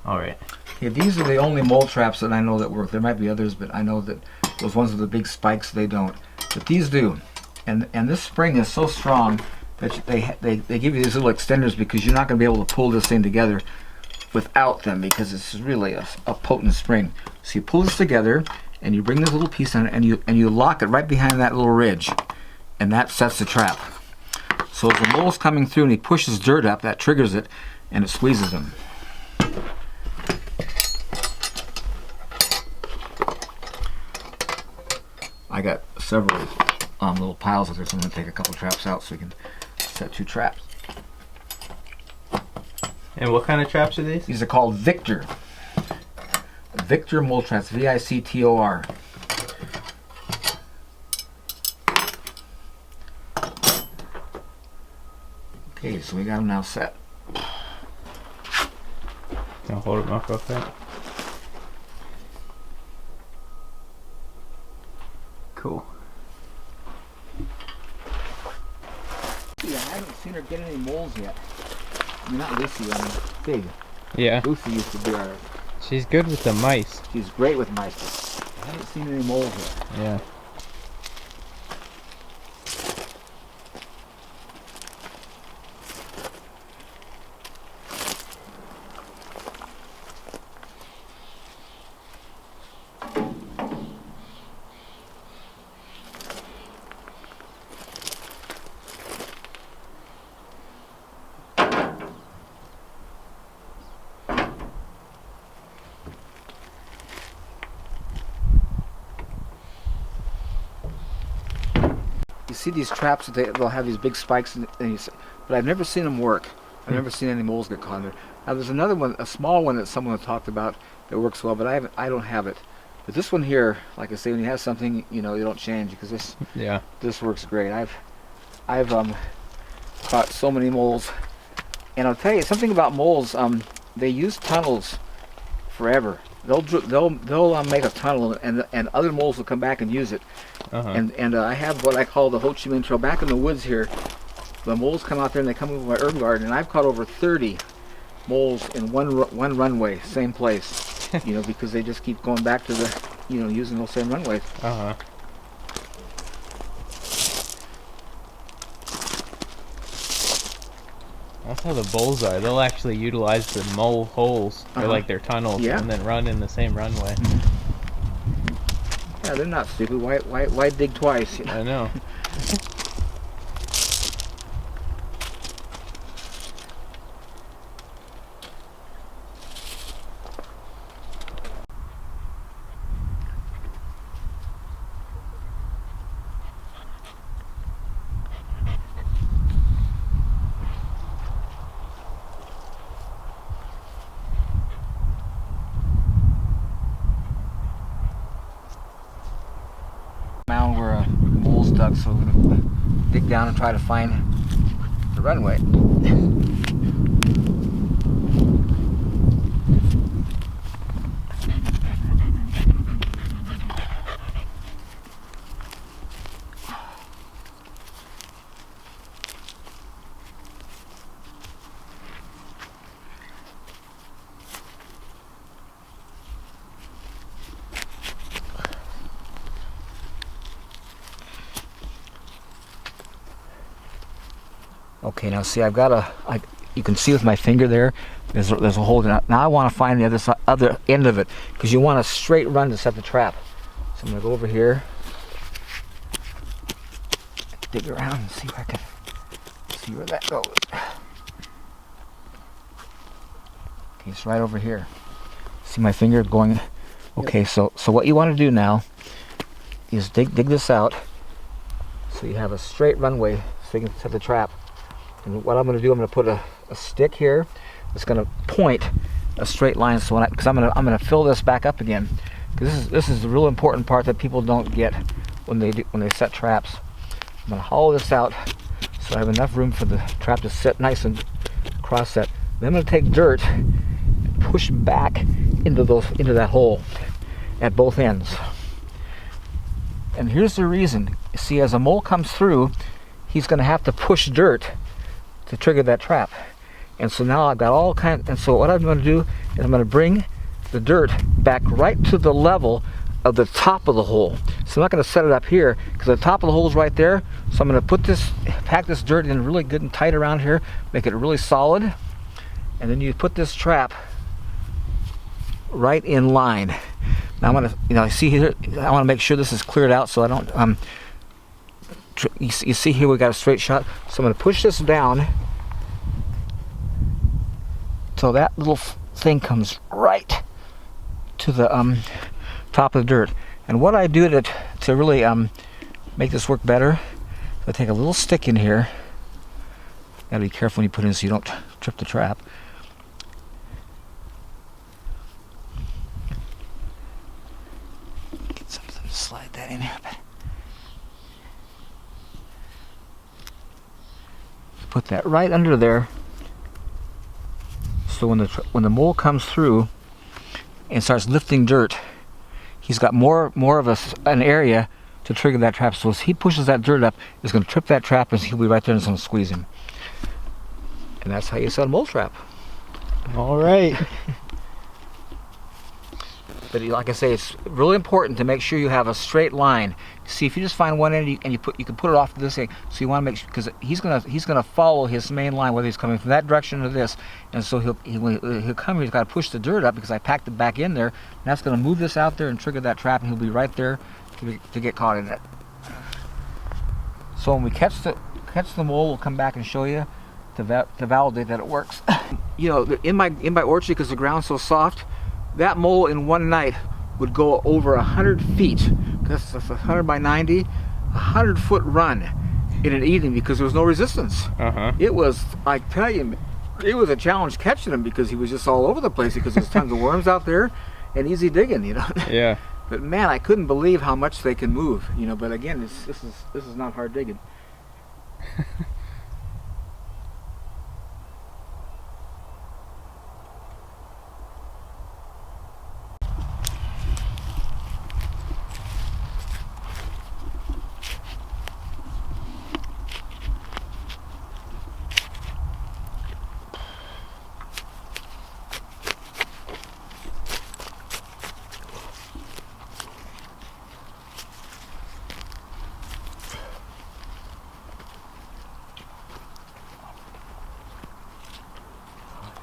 All right. Okay, these are the only mole traps that I know that work. There might be others, but I know that those ones with the big spikes, they don't. But these do. And this spring is so strong that they give you these little extenders because you're not going to be able to pull this thing together without them, because it's really a potent spring. So you pull this together and you bring this little piece in and you lock it right behind that little ridge, and that sets the trap. So as the mole's coming through and he pushes dirt up, that triggers it and it squeezes him. I got several little piles of this. I'm going to take a couple traps out so we can set 2 traps. And what kind of traps are these? These are called Victor. Victor mole traps. V-I-C-T-O-R. Okay, so we got them now set. I'll hold them up real quick. Cool. Yeah, I haven't seen her get any moles yet. I mean, not Lucy, I mean, Big. Yeah. Lucy used to be our... She's good with the mice. She's great with mice, but I haven't seen any moles yet. Yeah. You see these traps, they'll have these big spikes, but I've never seen them work. I've never seen any moles get caught in there. Now there's another one, a small one that someone talked about that works well, but I don't have it. But this one here, like I say, when you have something, you don't change, because this works great. I've caught so many moles, and I'll tell you something about moles. They use tunnels forever. They'll make a tunnel, and other moles will come back and use it. And I have what I call the Ho Chi Minh Trail. Back in the woods here, the moles come out there and they come over my herb garden, and I've caught over 30 moles in one runway, same place. Because they just keep going back to the, using those same runways. That's how the bulls are. They'll actually utilize the mole holes, or like their tunnels, and then run in the same runway. Yeah, they're not stupid. Why dig twice? I know. Mound where a mole's dug, so we're gonna dig down and try to find the runway. Okay, now see, I've got you can see with my finger there, there's a hole. Now I want to find the other end of it, because you want a straight run to set the trap. So I'm going to go over here, dig around and see if I can see where that goes. Okay, it's right over here. See my finger going? Okay, so what you want to do now is dig this out so you have a straight runway so you can set the trap. And what I'm going to do, I'm going to put a stick here that's going to point a straight line. So because I'm going to fill this back up again, because this is the real important part that people don't get when they set traps. I'm going to hollow this out so I have enough room for the trap to sit nice and cross set. Then I'm going to take dirt and push back into that hole at both ends. And here's the reason. See, as a mole comes through, he's going to have to push dirt to trigger that trap. And so now I've got all kinds, and so what I'm going to do is I'm going to bring the dirt back right to the level of the top of the hole. So I'm not going to set it up here because the top of the hole is right there. So I'm going to pack this dirt in really good and tight around here, make it really solid. And then you put this trap right in line. Now I'm going to, see here, I want to make sure this is cleared out so I don't, you see here we got a straight shot. So I'm going to push this down so that little thing comes right to the top of the dirt. And what I do to really make this work better, I take a little stick in here. Gotta be careful when you put it in so you don't trip the trap. Get something to slide that in here. Put that right under there. So when the mole comes through and starts lifting dirt, he's got more of an area to trigger that trap. So as he pushes that dirt up, it's going to trip that trap, and he'll be right there and it's going to squeeze him. And that's how you set a mole trap. All right. But like I say, it's really important to make sure you have a straight line. See, if you just find one end and you can put it off to this end, so you want to make sure, because he's gonna follow his main line, whether he's coming from that direction or this, and so he'll come here. He's got to push the dirt up because I packed it back in there, and that's gonna move this out there and trigger that trap, and he'll be right there to get caught in it. So when we catch the mole, we'll come back and show you to validate that it works. In my orchard, because the ground's so soft, that mole in one night would go over 100 feet. That's 100 by 90, 100-foot run in an evening because there was no resistance. It was, I tell you, it was a challenge catching him because he was just all over the place because there's tons of worms out there and easy digging, Yeah. But man, I couldn't believe how much they can move, But again, this is not hard digging.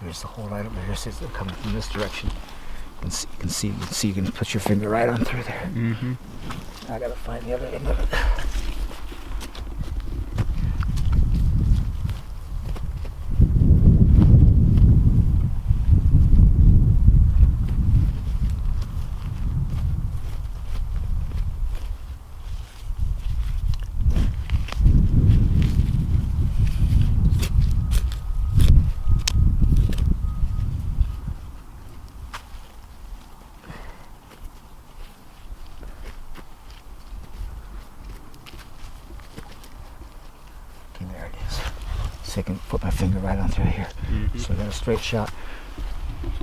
There's the hole right over here. So it's coming from this direction. You can see. You can put your finger right on through there. I gotta find the other end of it. There it is. So I can put my finger right on through here. So I got a straight shot.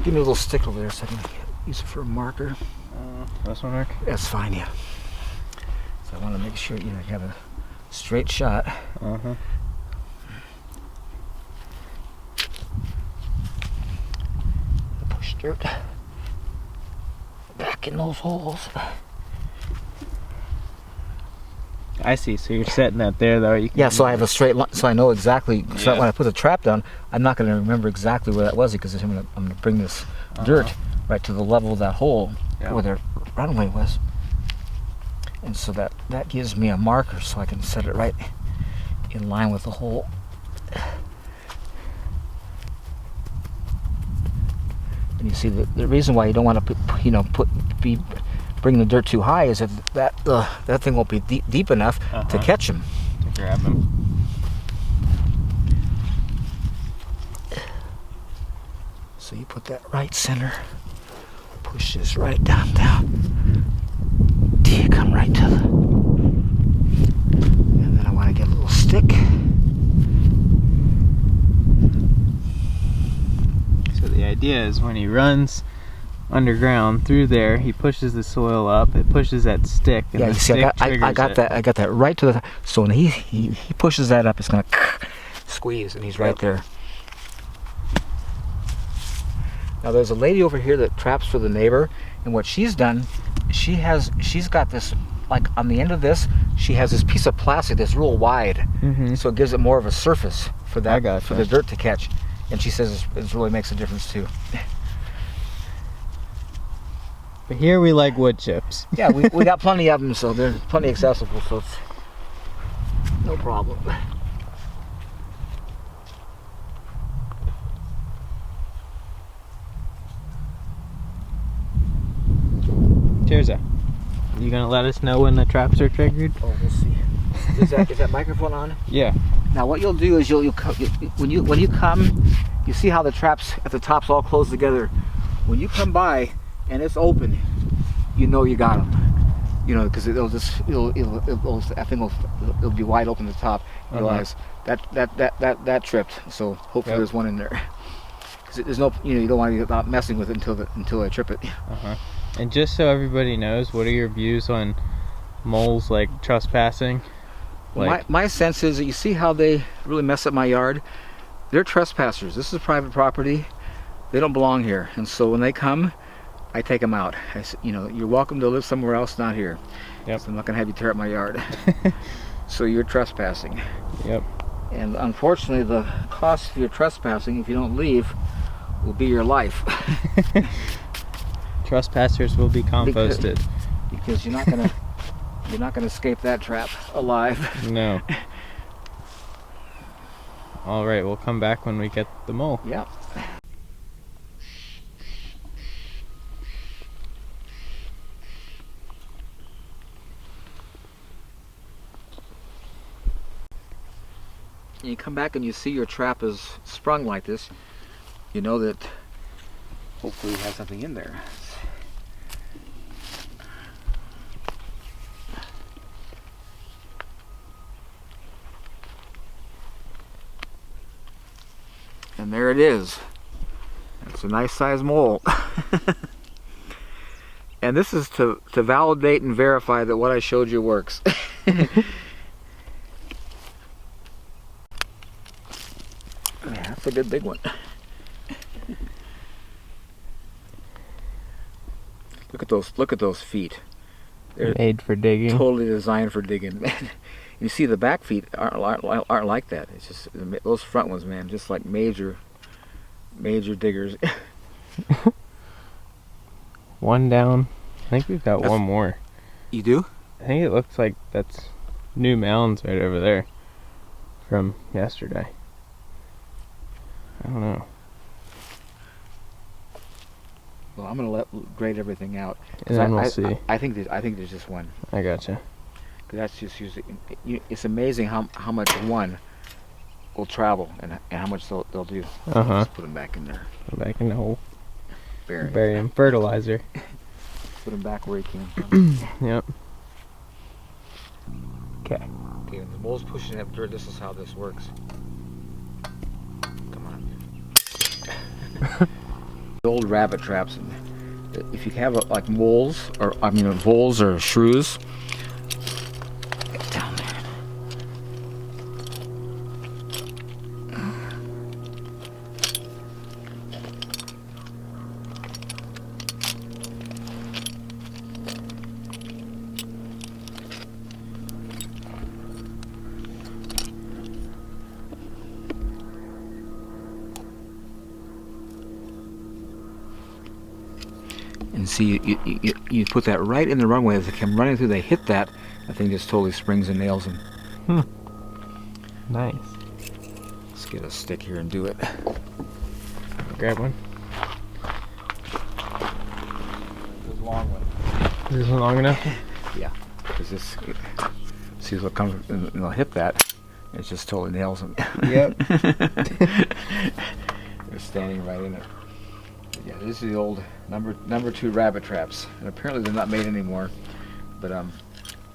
Give me a little stick over there so I can use it for a marker. This one work? That's fine, yeah. So I want to make sure you have a straight shot. Push dirt back in those holes. I see. So you're setting that there, though. Yeah, so I have a straight line, so I know exactly. So when I put the trap down, I'm not going to remember exactly where that was because I'm going to bring this dirt right to the level of that hole where the runway was, and so that gives me a marker so I can set it right in line with the hole. And you see the reason why you don't want to bring the dirt too high is that thing won't be deep enough to catch him. To grab him. So you put that right center, push this right down, till you come right to the, and then I want to get a little stick. So the idea is when he runs underground through there, he pushes the soil up, it pushes that stick, and yeah, the you see, stick I got that right to the, so when he pushes that up, it's gonna squeeze, and he's right there. Now there's a lady over here that traps for the neighbor, and what she's done, she's got this, like on the end of this, she has this piece of plastic that's real wide, so it gives it more of a surface for that for the dirt to catch. And she says it really makes a difference too. But here we like wood chips. Yeah, we got plenty of them, so they're plenty accessible, so it's no problem. Tirza, you gonna let us know when the traps are triggered? Oh, we'll see. Is that microphone on? Yeah. Now what you'll do is when you come, you see how the traps at the top's all closed together. When you come by and it's open, you know you got them. You know, because it'll be wide open at the top. You realize that tripped. So hopefully there's one in there. Because there's no, you don't want to get messing with it until I trip it. And just so everybody knows, what are your views on moles like trespassing? Like, my sense is that you see how they really mess up my yard. They're trespassers. This is private property. They don't belong here, and so when they come, I take them out. I say, you're welcome to live somewhere else, not here. Yep. So I'm not going to have you tear up my yard. So you're trespassing. Yep. And unfortunately, the cost of your trespassing, if you don't leave, will be your life. Trespassers will be composted. Because you're not gonna escape that trap alive. No. All right, we'll come back when we get the mole. Yeah. And you come back and you see your trap is sprung like this, you know that hopefully you have something in there. And there it is. It's a nice sized mole. And this is to validate and verify that what I showed you works. Yeah, that's a good big one. Look at those feet. They're made for digging. Totally designed for digging. You see the back feet aren't like that. It's just those front ones, man, just like major diggers. One down. I think we've got one more. You do? I think it looks like that's new mounds right over there from yesterday. I don't know. Well, I'm gonna grade everything out. And then we'll see. I think there's just one. I gotcha. Because that's just usually, it's amazing how much one will travel and how much they'll do. Just put them back in there. Put them back in the hole. Bury them. Fertilizer. Put them back where he came from. Yep. Okay. Okay, when the mole's pushing up dirt, this is how this works. Come on. The old rabbit traps. If you have like moles, voles or shrews, get down there. And see, you put that right in the runway. As they come running through, they hit that. The thing just totally springs and nails them. Nice. Let's get a stick here and do it. Grab one. This long one. Is this one long enough? Yeah. Because this, see what comes, and they'll hit that. It just totally nails them. Yep. They're standing right in it. Yeah, this is the old number 2 rabbit traps, and apparently they're not made anymore. But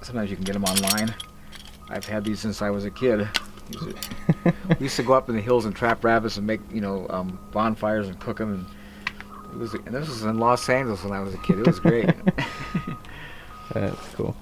sometimes you can get them online. I've had these since I was a kid. We used to go up in the hills and trap rabbits and make bonfires and cook them. And this was in Los Angeles when I was a kid. It was great. That's cool.